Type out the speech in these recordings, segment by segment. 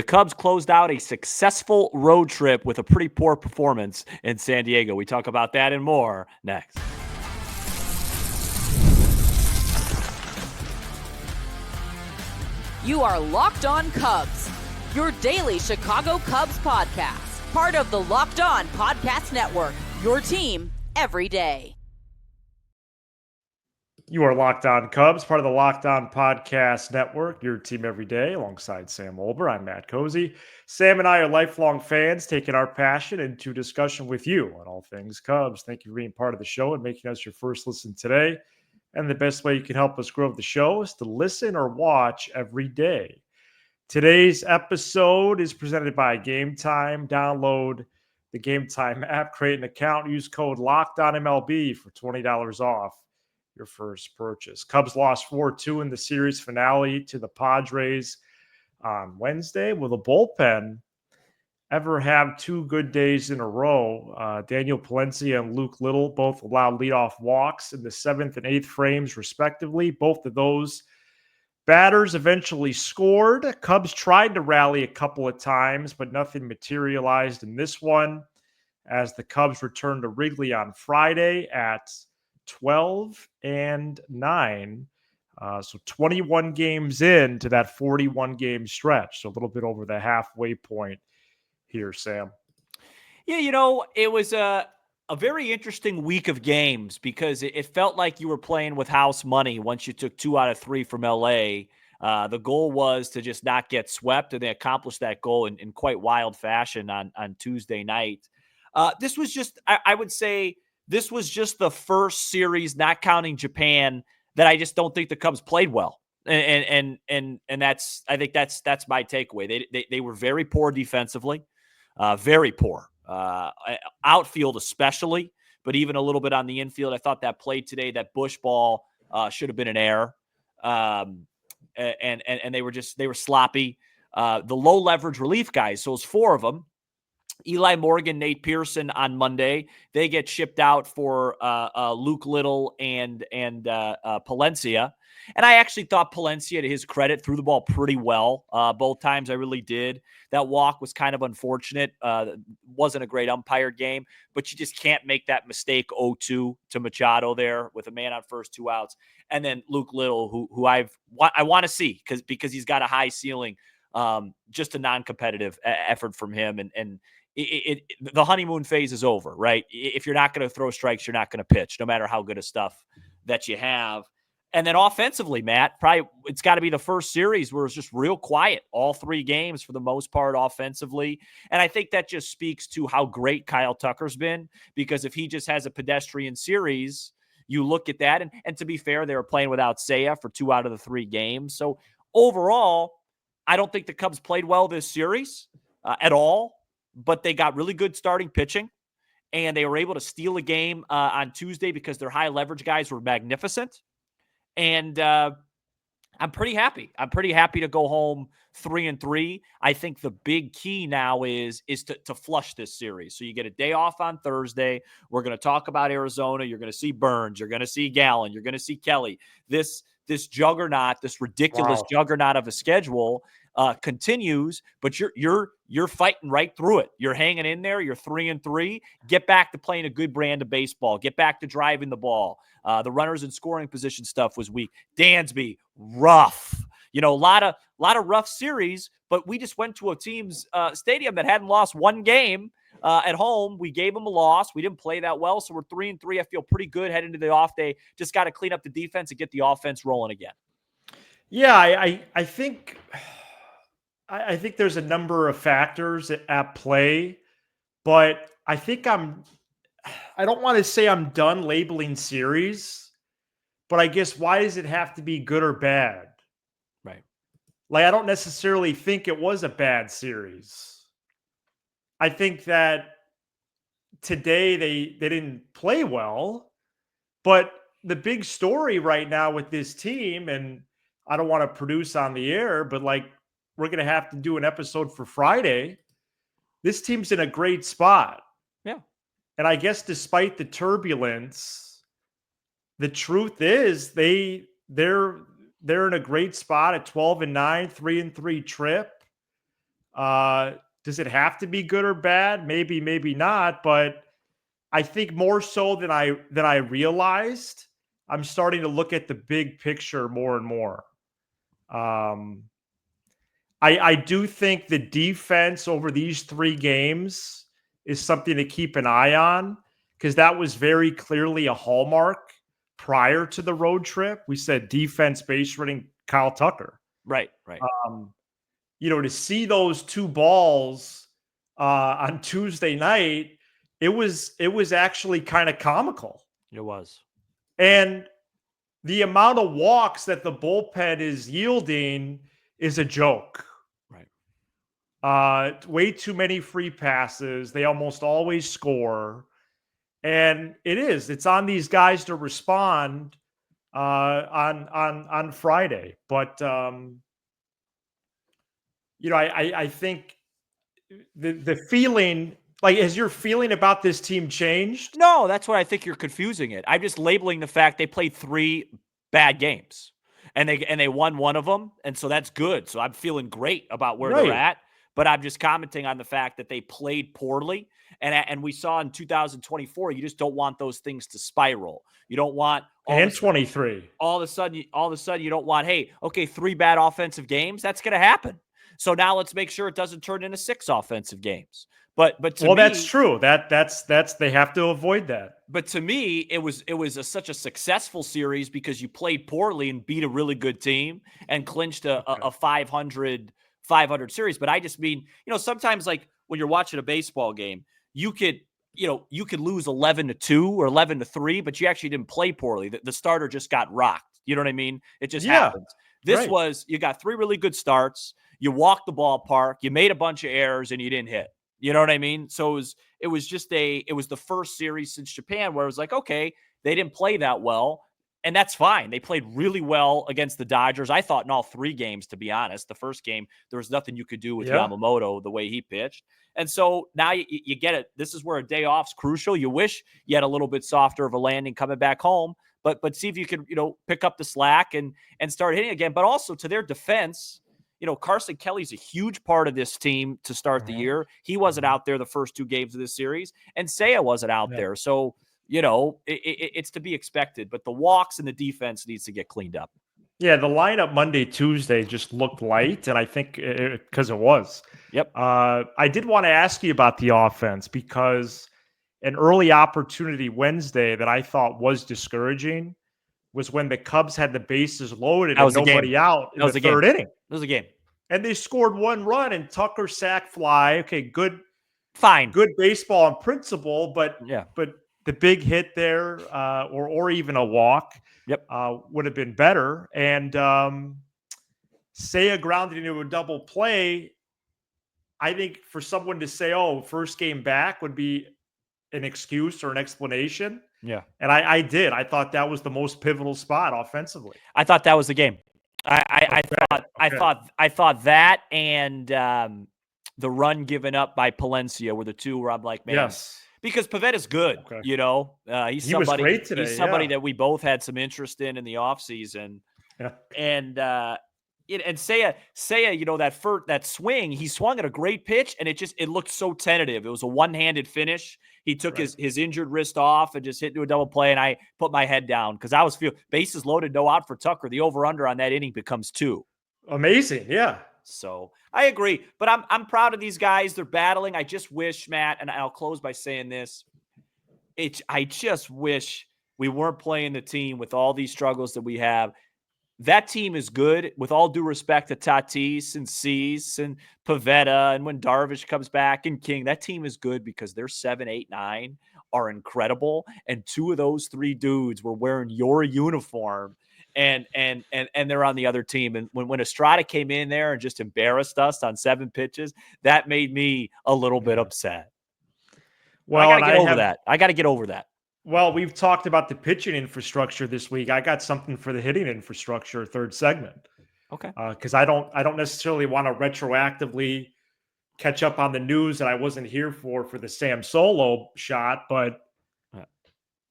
The Cubs closed out a successful road trip with a pretty poor performance in San Diego. We talk about that and more next. You are Locked On Cubs, your daily Chicago Cubs podcast. Part of the Locked On Podcast Network, your team every day. You are Locked On Cubs, part of the Locked On Podcast Network, your team every day, alongside Sam Olber. I'm Matt Cozy. Sam and I are lifelong fans, taking our passion into discussion with you on all things Cubs. Thank you for being part of the show and making us your first listen today. And the best way you can help us grow the show is to listen or watch every day. Today's episode is presented by Game Time. Download the Game Time app, create an account, use code LOCKEDONMLB for $20 off your first purchase. Cubs lost 4-2 in the series finale to the Padres on Wednesday. Will the bullpen ever have two good days in a row? Daniel Palencia and Luke Little both allowed leadoff walks in the 7th and 8th frames, respectively. Both of those batters eventually scored. Cubs tried to rally a couple of times, but nothing materialized in this one as the Cubs returned to Wrigley on Friday at 12-9. So 21 games into that 41-game stretch. So a little bit over the halfway point here, Sam. Yeah, it was a very interesting week of games because it felt like you were playing with house money once you took 2 out of 3 from LA. The goal was to just not get swept, and they accomplished that goal in quite wild fashion on Tuesday night. This was just, I would say, this was just the first series, not counting Japan, that I just don't think the Cubs played well, and that's, I think that's my takeaway. They were very poor defensively, very poor, outfield especially, but even a little bit on the infield. I thought that play today, that Bush ball, should have been an error, and they were sloppy. The low leverage relief guys, so it's 4 of them. Eli Morgan, Nate Pearson on Monday. They get shipped out for Luke Little and Palencia. And I actually thought Palencia, to his credit, threw the ball pretty well both times. I really did. That walk was kind of unfortunate. Wasn't a great umpire game, but you just can't make that mistake 0-2 to Machado there with a man on first, 2 outs. And then Luke Little, who I want to see because he's got a high ceiling. Just a non-competitive effort from him. And the honeymoon phase is over, right? If you're not going to throw strikes, you're not going to pitch, no matter how good of stuff that you have. And then offensively, Matt, probably it's got to be the first series where it's just real quiet all 3 games for the most part offensively. And I think that just speaks to how great Kyle Tucker's been, because if he just has a pedestrian series, you look at that. And to be fair, they were playing without Seiya for 2 out of the 3 games. So overall, I don't think the Cubs played well this series at all, but they got really good starting pitching, and they were able to steal a game on Tuesday because their high leverage guys were magnificent. And I'm pretty happy. I'm pretty happy to go home 3-3. I think the big key now is to flush this series. So you get a day off on Thursday. We're going to talk about Arizona. You're going to see Burns. You're going to see Gallen. You're going to see Kelly. This juggernaut, this ridiculous juggernaut of a schedule continues, but you're fighting right through it. You're hanging in there. You're 3-3. Get back to playing a good brand of baseball. Get back to driving the ball. The runners in scoring position stuff was weak. Dansby, rough. A lot of rough series, but we just went to a team's stadium that hadn't lost 1 game at home. We gave them a loss. We didn't play that well, so we're 3-3. I feel pretty good heading into the off day. Just got to clean up the defense and get the offense rolling again. Yeah, I think there's a number of factors at play, but I think I don't want to say I'm done labeling series, but I guess why does it have to be good or bad? Right. Like, I don't necessarily think it was a bad series. I think that today they didn't play well, but the big story right now with this team, and I don't want to produce on the air, but like, we're going to have to do an episode for Friday. This team's in a great spot. Yeah. And I guess despite the turbulence, the truth is they're in a great spot at 12-9, 3-3 trip. Does it have to be good or bad? Maybe, maybe not. But I think more so than I realized, I'm starting to look at the big picture more and more. Um, I do think the defense over these 3 games is something to keep an eye on because that was very clearly a hallmark prior to the road trip. We said defense base running Kyle Tucker. Right. Um, to see those 2 balls on Tuesday night, it was actually kind of comical. It was. And the amount of walks that the bullpen is yielding is a joke. Right. Way too many free passes. They almost always score. And it's on these guys to respond on Friday. But I think the feeling, like, has your feeling about this team changed? No, that's what I think you're confusing it. I'm just labeling the fact they played 3 bad games and they won one of them. And so that's good. So I'm feeling great about where they're at, but I'm just commenting on the fact that they played poorly. And we saw in 2024, you just don't want those things to spiral. You don't want and 23. All of a sudden you don't want, hey, okay, 3 bad offensive games. That's going to happen. So now let's make sure it doesn't turn into 6 offensive games. But to me, that's true. That's they have to avoid that. But to me, it was such a successful series because you played poorly and beat a really good team and clinched a 500 series. But I just mean, sometimes like when you're watching a baseball game, you could lose 11-2 or 11-3, but you actually didn't play poorly. The starter just got rocked. You know what I mean? It just happens. This was, you got 3 really good starts. You walked the ballpark, you made a bunch of errors, and you didn't hit. You know what I mean? So it was the first series since Japan where it was like, okay, they didn't play that well, and that's fine. They played really well against the Dodgers. I thought in all 3 games, to be honest. The first game, there was nothing you could do with Yamamoto the way he pitched. And so now you get it. This is where a day off's crucial. You wish you had a little bit softer of a landing coming back home, but see if you could, pick up the slack and start hitting again. But also, to their defense, Carson Kelly's a huge part of this team to start the year. He wasn't out there the first 2 games of this series, and Seiya wasn't out there. So, it's to be expected. But the walks and the defense needs to get cleaned up. Yeah, the lineup Monday, Tuesday just looked light, and I think because it was. Yep. I did want to ask you about the offense because an early opportunity Wednesday that I thought was discouraging was when the Cubs had the bases loaded and nobody out in the 3rd inning. It was a game. And they scored 1 run and Tucker sack fly. Okay, good. Fine. Good baseball on principle, but the big hit there or even a walk would have been better. And Seiya grounded into a double play. I think for someone to say, first game back would be an excuse or an explanation. Yeah. And I did. I thought that was the most pivotal spot offensively. I thought that was the game. I thought that and the run given up by Palencia were the 2 where I'm like, man, because Pavetta's good. Okay. He's somebody, was great today. He's somebody that we both had some interest in the offseason. Yeah. And Seiya, that swing, he swung at a great pitch, and it looked so tentative. It was a one-handed finish. He took his injured wrist off and just hit into a double play, and I put my head down because I was feeling bases loaded, no out for Tucker. The over-under on that inning becomes 2. Amazing, yeah. So I agree, but I'm proud of these guys. They're battling. I just wish, Matt, and I'll close by saying this. I just wish we weren't playing the team with all these struggles that we have. That team is good, with all due respect to Tatis and Cease and Pavetta, and when Darvish comes back and King, that team is good because their 7, 8, 9 are incredible. And 2 of those 3 dudes were wearing your uniform, and they're on the other team. And when Estrada came in there and just embarrassed us on 7 pitches, that made me a little bit upset. Well, I got to get over that. Well, we've talked about the pitching infrastructure this week. I got something for the hitting infrastructure, 3rd segment. Okay. Because I don't necessarily want to retroactively catch up on the news that I wasn't here for the Sam Solo shot, but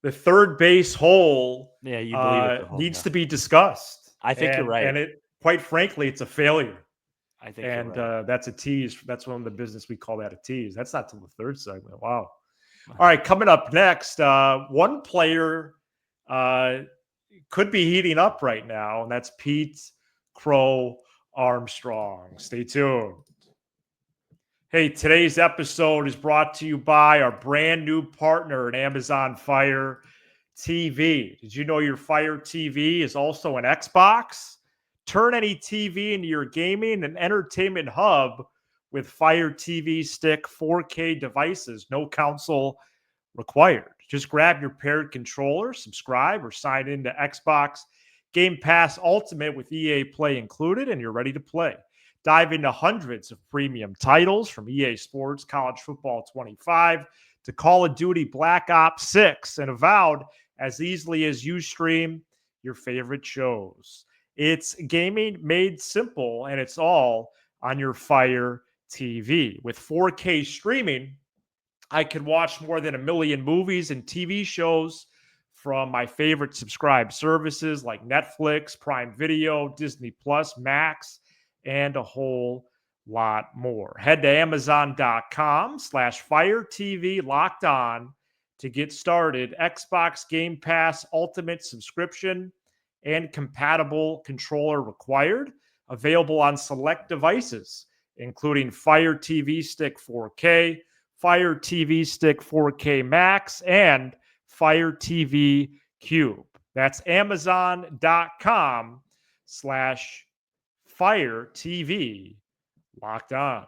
the 3rd base hole needs to be discussed. I think you're right. And quite frankly, it's a failure. I think And you're right. that's a tease. That's one of the business we call that a tease. That's not till the third segment. Wow. All right, coming up next, one player could be heating up right now, and that's Pete Crow-Armstrong. Stay tuned. Hey, today's episode is brought to you by our brand new partner at Amazon Fire TV. Did you know your Fire TV is also an Xbox? Turn any TV into your gaming and entertainment hub with Fire TV Stick 4K devices. No console required. Just grab your paired controller, subscribe, or sign into Xbox Game Pass Ultimate with EA Play included, and you're ready to play. Dive into hundreds of premium titles from EA Sports, College Football 25 to Call of Duty Black Ops 6 and Avowed as easily as you stream your favorite shows. It's gaming made simple, and it's all on your Fire TV. With 4K streaming, I could watch more than 1 million movies and TV shows from my favorite subscribed services like Netflix, Prime Video, Disney Plus, Max, and a whole lot more. Head to Amazon.com/Fire TV Locked On to get started. Xbox Game Pass Ultimate subscription and compatible controller required. Available on select devices, including Fire TV Stick 4K, Fire TV Stick 4K Max, and Fire TV Cube. That's Amazon.com/Fire TV Locked On.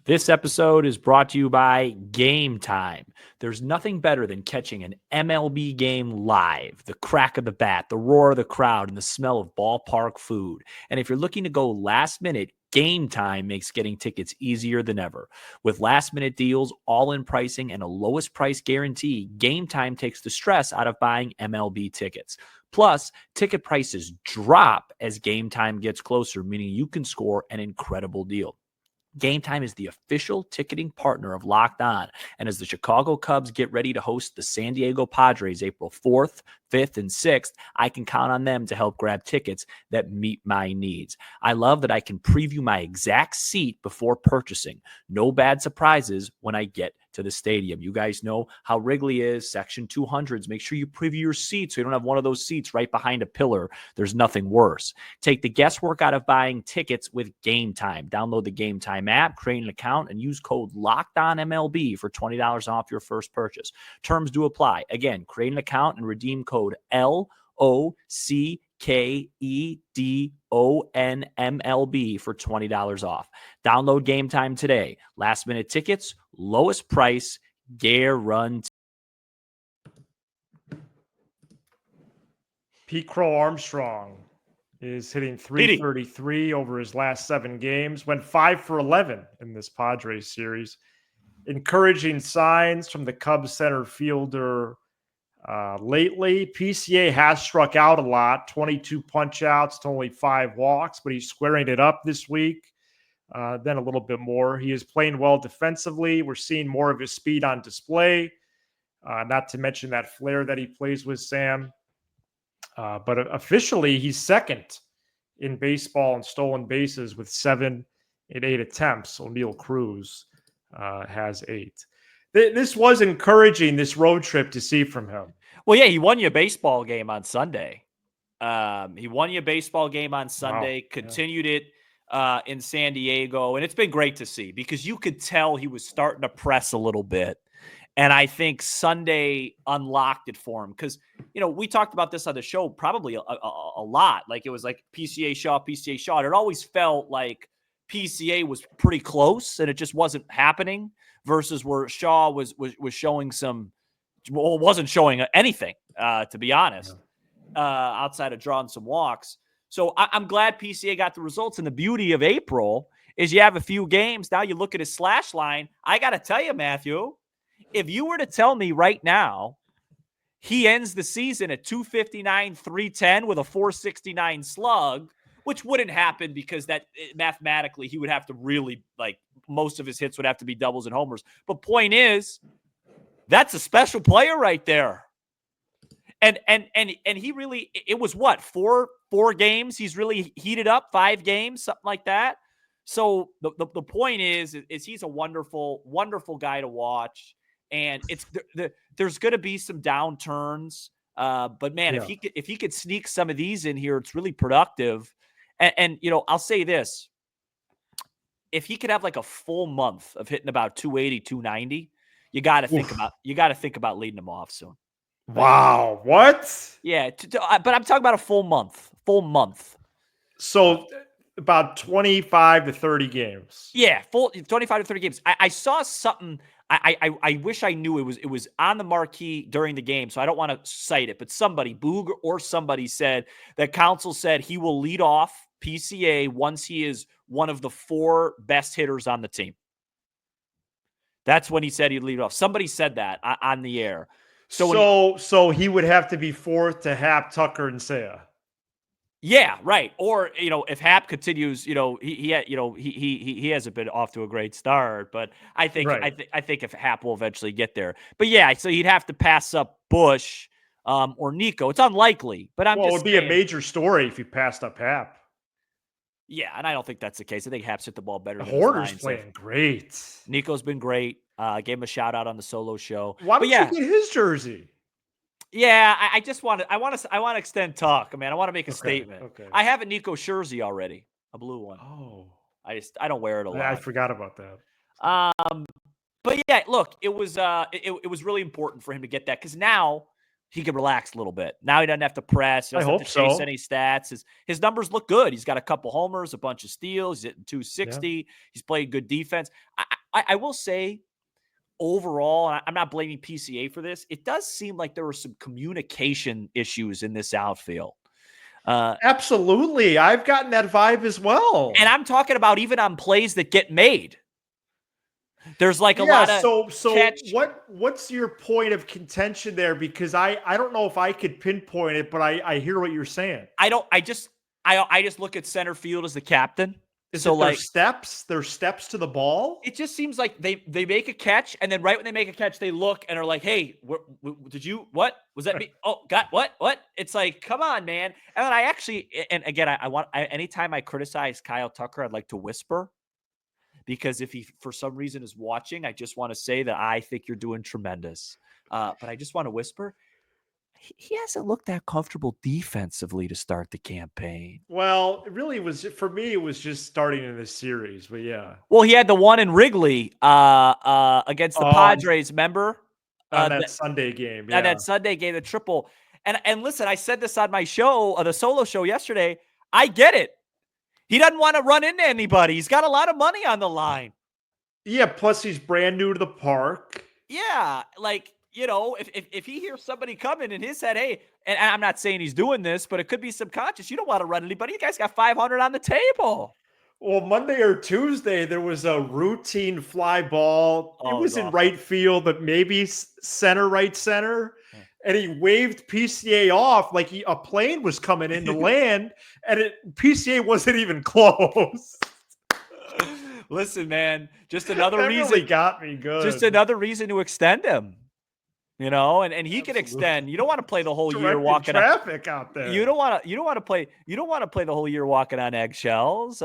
This episode is brought to you by Game Time. There's nothing better than catching an MLB game live. The crack of the bat, the roar of the crowd, and the smell of ballpark food. And if you're looking to go last minute, Game Time makes getting tickets easier than ever. With last-minute deals, all-in pricing, and a lowest price guarantee, Game Time takes the stress out of buying MLB tickets. Plus, ticket prices drop as Game Time gets closer, meaning you can score an incredible deal. Game Time is the official ticketing partner of Locked On. And as the Chicago Cubs get ready to host the San Diego Padres April 4th, 5th, and 6th, I can count on them to help grab tickets that meet my needs. I love that I can preview my exact seat before purchasing. No bad surprises when I get to the stadium. You guys know how Wrigley is, Section 200s. Make sure you preview your seat so you don't have one of those seats right behind a pillar. There's nothing worse. Take the guesswork out of buying tickets with Game Time. Download the Game Time app, create an account, and use code LOCKEDONMLB for $20 off your first purchase. Terms do apply. Again, create an account and redeem code LOCKEDONMLB for $20 off. Download Game Time today. Last minute tickets, lowest price, guarantee. Pete Crow-Armstrong is hitting 333 over his last 7 games, went 5 for 11 in this Padres series. Encouraging signs from the Cubs center fielder lately. PCA has struck out a lot, 22 punch outs to only 5 walks, but he's squaring it up this week. Then a little bit more. He is playing well defensively. We're seeing more of his speed on display, not to mention that flair that he plays with, Sam. But officially, he's second in baseball in stolen bases with 7 in 8 attempts. O'Neal Cruz has 8. This was encouraging, this road trip, to see from him. Well, yeah, he won you a baseball game on Sunday. Continued it in San Diego, and it's been great to see because you could tell he was starting to press a little bit. And I think Sunday unlocked it for him because, we talked about this on the show probably a lot. Like it was like PCA Shaw. It always felt like PCA was pretty close and it just wasn't happening versus where Shaw was showing wasn't showing anything, to be honest, outside of drawing some walks. So I'm glad PCA got the results. And the beauty of April is you have a few games. Now you look at his slash line. I got to tell you, Matthew, if you were to tell me right now he ends the season at 259, 310 with a 469 slug, which wouldn't happen because that mathematically he would have to really, most of his hits would have to be doubles and homers. But point is, that's a special player right there. And he really, it was what, four games? He's really heated up, 5 games, something like that. So the point is he's a wonderful, wonderful guy to watch. And there's going to be some downturns. But man, Yeah. if he could sneak some of these in here, it's really productive. And I'll say this. If he could have like a full month of hitting about 280, 290, you got to think about leading him off soon. Wow. What? Yeah. But I'm talking about a full month. So about 25 to 30 games. Yeah. Full 25 to 30 games. I saw something. I wish I knew it was on the marquee during the game, so I don't want to cite it, but somebody, Boog or somebody said that Counsell said he will lead off PCA once he is one of the 4 best hitters on the team. That's when he said he'd lead off. Somebody said that on the air. So he would have to be 4th to Happ, Tucker, and Seiya. Yeah, right. Or if Happ continues, he hasn't been off to a great start, but I think if Happ will eventually get there. But yeah, so he'd have to pass up Bush or Nico. It's unlikely, but it would be a major story if you passed up Happ. Yeah, and I don't think that's the case. I think Happ's hit the ball better. Hoarder's playing great. Nico's been great. Gave him a shout out on the solo show. Why don't you get his jersey? Yeah, I want to extend talk, man. I want to make a statement. Okay. I have a Nico jersey already, a blue one. Oh, I don't wear it a lot. I forgot about that. But yeah, look, it was really important for him to get that because now he can relax a little bit. Now he doesn't have to press. He doesn't have to chase any stats. His numbers look good. He's got a couple homers, a bunch of steals. He's hitting 260. Yeah. He's played good defense. I will say, overall, and I'm not blaming PCA for this, it does seem like there were some communication issues in this outfield. Absolutely. I've gotten that vibe as well. And I'm talking about even on plays that get made. There's like a lot of what's your point of contention there? Because I don't know if I could pinpoint it, but I hear what you're saying. I just look at center field as the captain. There's steps to the ball. It just seems like they make a catch, and then right when they make a catch, they look and are like, "Hey, what was that? Me? Oh, God, what? It's like, come on, man." And then anytime I criticize Kyle Tucker, I'd like to whisper, because if he for some reason is watching, I just want to say that I think you're doing tremendous. But I just want to whisper. He hasn't looked that comfortable defensively to start the campaign. Well, it really was, for me, it was just starting in this series, but yeah. Well, he had the one in Wrigley against the Padres, remember? That Sunday game. Yeah. That Sunday game, the triple. And listen, I said this on my show, the solo show yesterday. I get it. He doesn't want to run into anybody. He's got a lot of money on the line. Yeah, plus he's brand new to the park. Yeah, like, if he hears somebody coming in his head, hey, and I'm not saying he's doing this, but it could be subconscious. You don't want to run anybody. You guys got 500 on the table. Well, Monday or Tuesday, there was a routine fly ball. It was in right field, but maybe right center. And he waved PCA off like a plane was coming in to land, and PCA wasn't even close. Listen, man, just another that reason. Really got me good. Just another reason to extend him. And he can extend. You don't want to play the whole year walking traffic out there. You don't want to play the whole year walking on eggshells.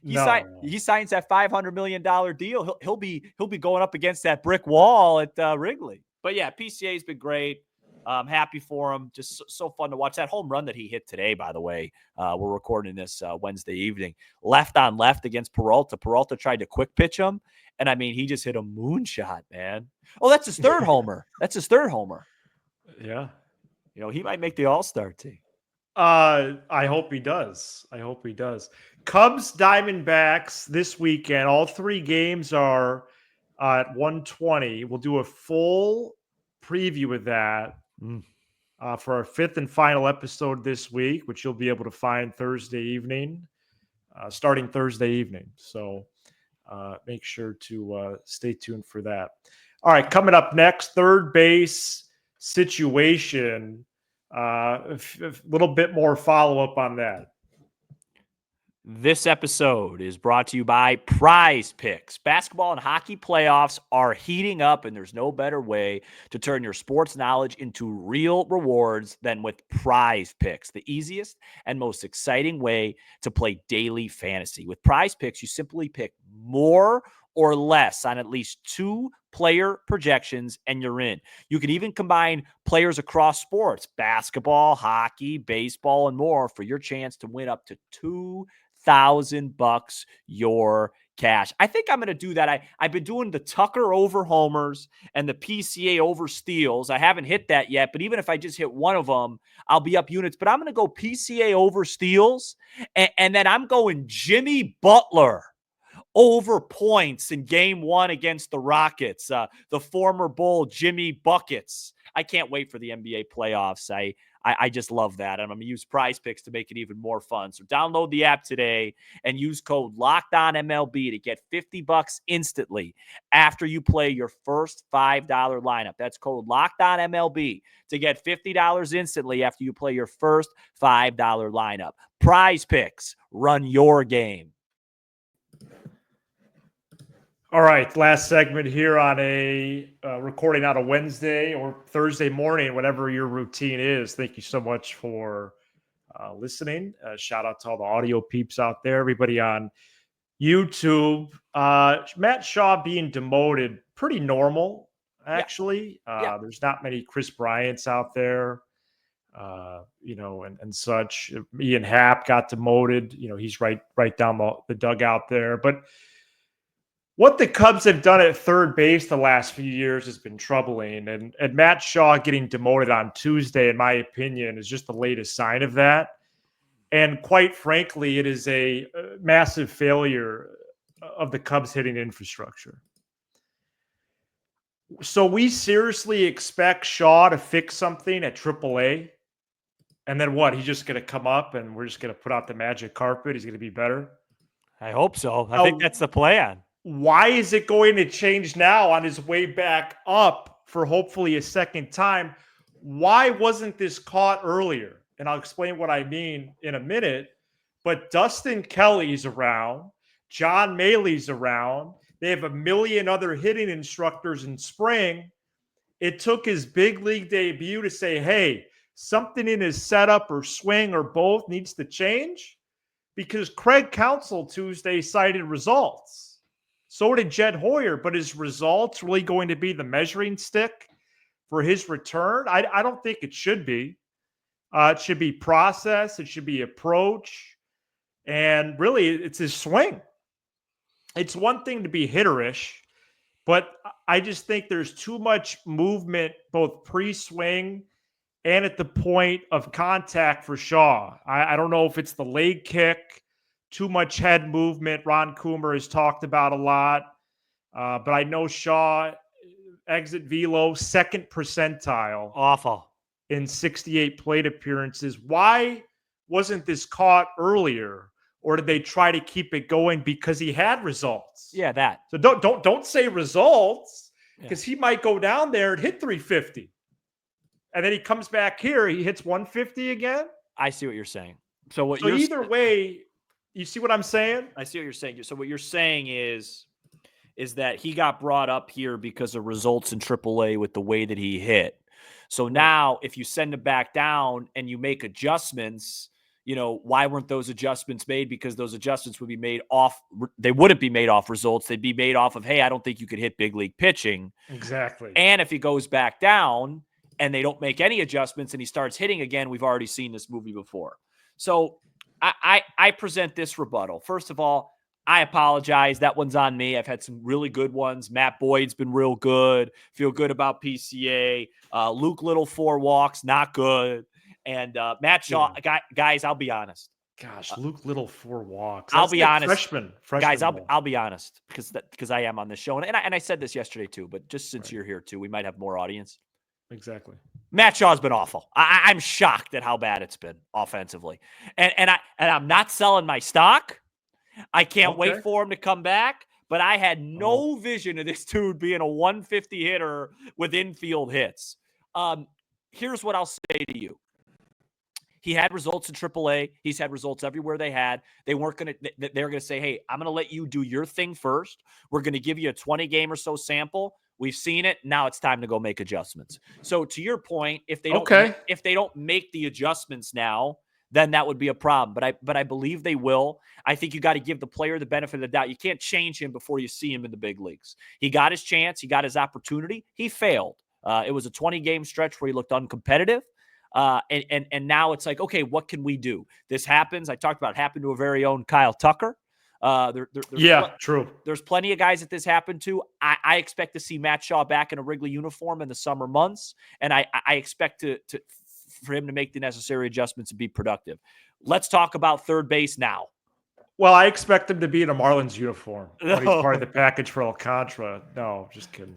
He signs that $500 million deal. He'll be going up against that brick wall at Wrigley. But yeah, PCA's been great. I'm happy for him. Just so fun to watch. That home run that he hit today, by the way, we're recording this Wednesday evening. Left on left against Peralta. Peralta tried to quick pitch him. And I mean, he just hit a moonshot, man. Oh, that's his third homer. Yeah. He might make the All-Star team. I hope he does. Cubs, Diamondbacks this weekend. All 3 games are at 1:20. We'll do a full preview of that for our 5th and final episode this week, which you'll be able to find starting Thursday evening. So make sure to stay tuned for that. All right, coming up next, third base situation. A little bit more follow-up on that. This episode is brought to you by Prize Picks. Basketball and hockey playoffs are heating up, and there's no better way to turn your sports knowledge into real rewards than with Prize Picks, the easiest and most exciting way to play daily fantasy. With Prize Picks, you simply pick more or less on at least 2 player projections, and you're in. You can even combine players across sports, basketball, hockey, baseball, and more for your chance to win up to $2,000 your cash. I think I'm going to do that. I've been doing the Tucker over homers and the PCA over steals. I haven't hit that yet, but even if I just hit one of them, I'll be up units. But I'm going to go PCA over steals, and then I'm going Jimmy Butler over points in game 1 against the Rockets, the former Bull Jimmy Buckets. I can't wait for the NBA playoffs. I just love that. And I'm going to use Prize Picks to make it even more fun. So download the app today and use code LOCKEDONMLB to get $50 instantly after you play your first $5 lineup. That's code LOCKEDONMLB to get $50 instantly after you play your first $5 lineup. Prize Picks, run your game. All right, last segment here on a recording on a Wednesday or Thursday morning, whatever your routine is. Thank you so much for listening. Shout out to all the audio peeps out there, everybody on YouTube. Matt Shaw being demoted, pretty normal, actually. Yeah. There's not many Chris Bryants out there, and such. Ian Happ got demoted. He's right down the dugout there. But what the Cubs have done at third base the last few years has been troubling. And Matt Shaw getting demoted on Tuesday, in my opinion, is just the latest sign of that. And quite frankly, it is a massive failure of the Cubs hitting infrastructure. So we seriously expect Shaw to fix something at AAA? And then what? He's just going to come up and we're just going to put out the magic carpet? He's going to be better? I hope so. I think that's the plan. Why is it going to change now on his way back up for hopefully a second time? Why wasn't this caught earlier? And I'll explain what I mean in a minute. But Dustin Kelly's around. John Maley's around. They have a million other hitting instructors in spring. It took his big league debut to say, hey, something in his setup or swing or both needs to change, because Craig Counsell Tuesday cited results. So did Jed Hoyer, but is results really going to be the measuring stick for his return? I don't think it should be. It should be process. It should be approach. And really, it's his swing. It's one thing to be hitterish, but I just think there's too much movement, both pre-swing and at the point of contact for Shaw. I don't know if it's the leg kick, too much head movement. Ron Coomer has talked about a lot. But I know Shaw exit velo, second percentile. Awful. In 68 plate appearances. Why wasn't this caught earlier? Or did they try to keep it going because he had results? Yeah, that. So don't say results, because he might go down there and hit 350. And then he comes back here, he hits 150 again. I see what you're saying. So either way, you see what I'm saying? I see what you're saying. So what you're saying is that he got brought up here because of results in AAA with the way that he hit. So now if you send him back down and you make adjustments, why weren't those adjustments made? Because those adjustments would be made off. They wouldn't be made off results. They'd be made off of, hey, I don't think you could hit big league pitching. Exactly. And if he goes back down and they don't make any adjustments and he starts hitting again, we've already seen this movie before. So I present this rebuttal. First of all, I apologize. That one's on me. I've had some really good ones. Matt Boyd's been real good. Feel good about PCA. Luke Little, 4 walks, not good. And Matt Shaw, guys, I'll be honest. Gosh, Luke Little, 4 walks. I'll be honest. Freshman guys, I'll be honest because I am on this show. And I said this yesterday too, but just since you're here too, we might have more audience. Exactly. Matt Shaw's been awful. I'm shocked at how bad it's been offensively. And I'm not selling my stock. I can't wait for him to come back, but I had no vision of this dude being a 150 hitter with infield hits. Here's what I'll say to you. He had results in AAA. He's had results everywhere they had. They weren't going to, they're going to say, hey, I'm going to let you do your thing first. We're going to give you a 20 game or so sample. We've seen it. Now it's time to go make adjustments. So to your point, if they don't make the adjustments now, then that would be a problem. But I believe they will. I think you got to give the player the benefit of the doubt. You can't change him before you see him in the big leagues. He got his chance. He got his opportunity. He failed. It was a 20 game stretch where he looked uncompetitive. And now it's like, okay, what can we do? This happens. I talked about it happened to a very own Kyle Tucker. True. There's plenty of guys that this happened to. I expect to see Matt Shaw back in a Wrigley uniform in the summer months, and I expect for him to make the necessary adjustments and be productive. Let's talk about third base now. Well, I expect him to be in a Marlins uniform when he's part of the package for Alcantara. No, just kidding.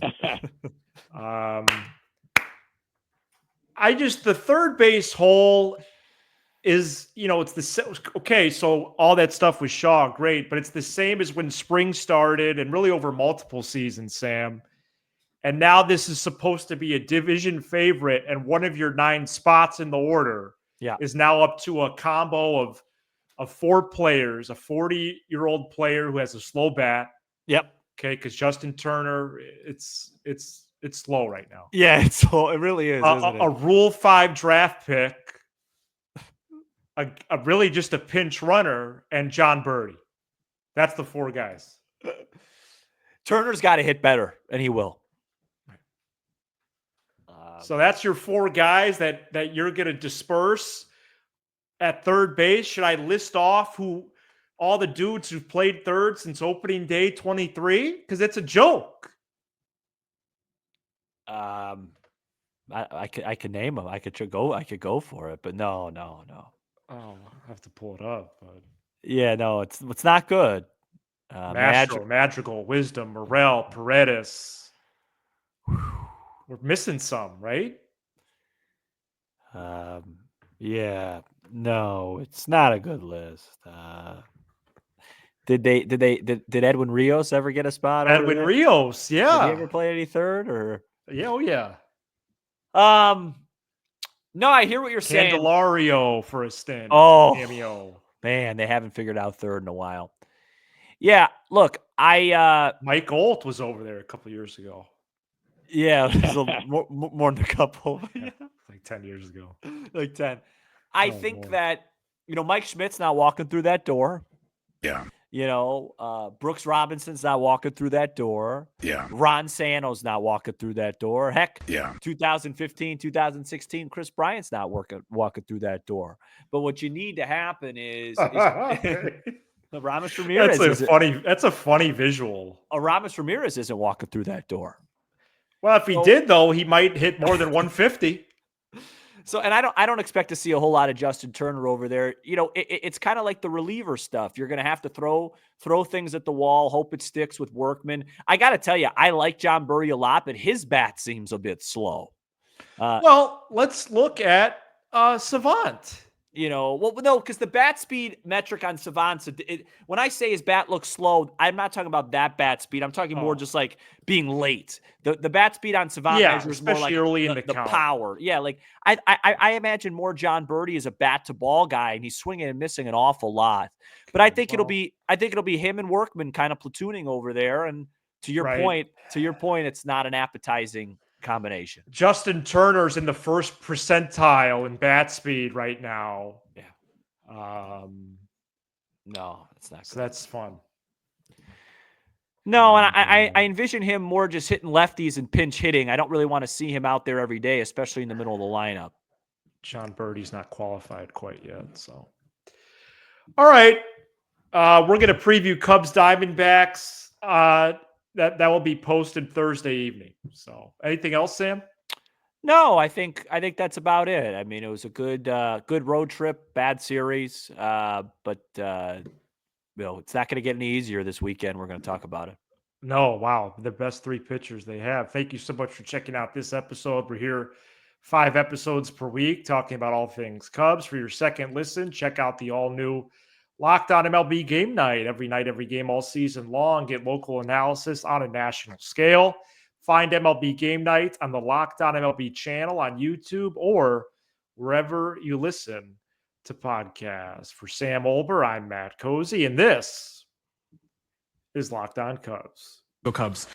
The third base hole is, okay, so all that stuff with Shaw, great, but it's the same as when spring started and really over multiple seasons, Sam. And now this is supposed to be a division favorite, and one of your 9 spots in the order is now up to a combo of 4 players, a 40-year-old player who has a slow bat. Yep. Okay, because Justin Turner, it's slow right now. Yeah, it's slow. It really is, isn't it? A Rule 5 draft pick, a really just a pinch runner, and John Birdie. That's the 4 guys. Turner's got to hit better, and he will. So that's your 4 guys that you're going to disperse at third base. Should I list off who all the dudes who've played third since opening day 23? Because it's a joke. I could name them. I could go for it, but no. Oh, I have to pull it up. But yeah, no, it's not good. Madrigal, Wisdom, Morel, Paredes. We're missing some, right? Yeah, no, it's not a good list. Did Edwin Rios ever get a spot? Edwin Rios, yeah. Did he ever play any third or? Yeah, oh yeah. No, I hear what you're saying. Candelario for a stint. Oh, cameo. Man, they haven't figured out third in a while. Yeah, look, Mike Olt was over there a couple years ago. Yeah, more than a couple. Yeah, like 10 years ago. Like 10. I think that, Mike Schmidt's not walking through that door. Yeah. Brooks Robinson's not walking through that door. Yeah. Ron Sano's not walking through that door. Heck, yeah. 2015, 2016, Chris Bryant's not walking through that door. But what you need to happen is Ramos Ramirez. That's a funny visual. Ramos Ramirez isn't walking through that door. Well, if he did, though, he might hit more than 150. So, and I don't expect to see a whole lot of Justin Turner over there. It's kind of like the reliever stuff. You're going to have to throw things at the wall, hope it sticks with Workman. I got to tell you, I like John Birdie a lot, but his bat seems a bit slow. Well, let's look at Savant. No, because the bat speed metric on Savant, when I say his bat looks slow, I'm not talking about that bat speed. I'm talking more just like being late. The bat speed on Savant measures more like early in the power. Yeah, like I imagine more John Birdie is a bat to ball guy, and he's swinging and missing an awful lot. But I think it'll be him and Workman kind of platooning over there. And to your point, it's not an appetizing combination. Justin Turner's in the first percentile in bat speed right now. Yeah. No, it's not good. So that's fun. No, and I envision him more just hitting lefties and pinch hitting. I don't really want to see him out there every day, especially in the middle of the lineup. John Birdie's not qualified quite yet. So, all right. We're going to preview Cubs Diamondbacks. That will be posted Thursday evening. So, anything else, Sam? No, I think that's about it. I mean, it was a good road trip, bad series, but it's not going to get any easier this weekend. We're going to talk about it. No, wow, the best 3 pitchers they have. Thank you so much for checking out this episode. We're here 5 episodes per week talking about all things Cubs. For your second listen, check out the all-new Locked On MLB Game Night. Every night, every game, all season long. Get local analysis on a national scale. Find MLB Game Night on the Locked On MLB channel on YouTube or wherever you listen to podcast. For Sam Olber, I'm Matt Cozy, and this is Locked On Cubs. Go Cubs.